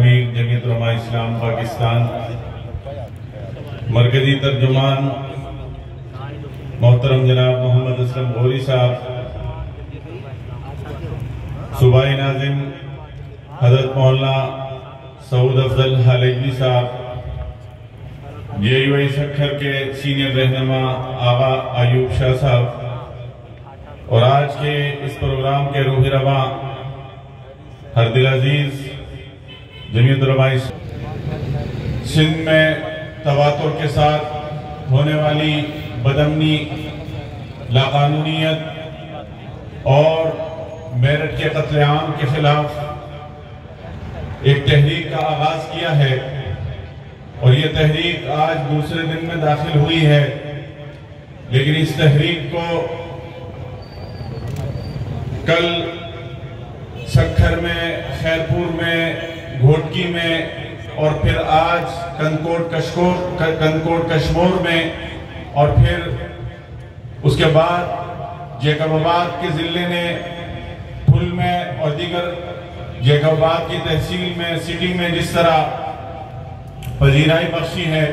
जमीयत उलमा इस्लाम पाकिस्तान मरकजी तर्जुमान मोहतरम जनाब मोहम्मद असलम गौरी साहब, सूबाई नाज़िम हज़रत मौलाना सऊद अफजल हालेवी साहब, JUI सक्खर के सीनियर रहनुमा आगा अयूब शाह साहब और आज के इस प्रोग्राम के रूह रवा हर दिल अजीज जमीयत उलमा सिंध में तवातुर के साथ होने वाली बदअमनी, लाकानूनियत और मेरठ के कत्लेआम के खिलाफ एक तहरीक का आगाज किया है और ये तहरीक आज दूसरे दिन में दाखिल हुई है। लेकिन इस तहरीक को कल सक्खर में, खैरपुर में, घोटकी में और फिर आज कनकोट कश्मोर में और फिर उसके बाद जैकबाबाद के जिले ने फुल में और दीगर जैकबाबाद की तहसील में, सिटी में जिस तरह पजीराई बख्शी है।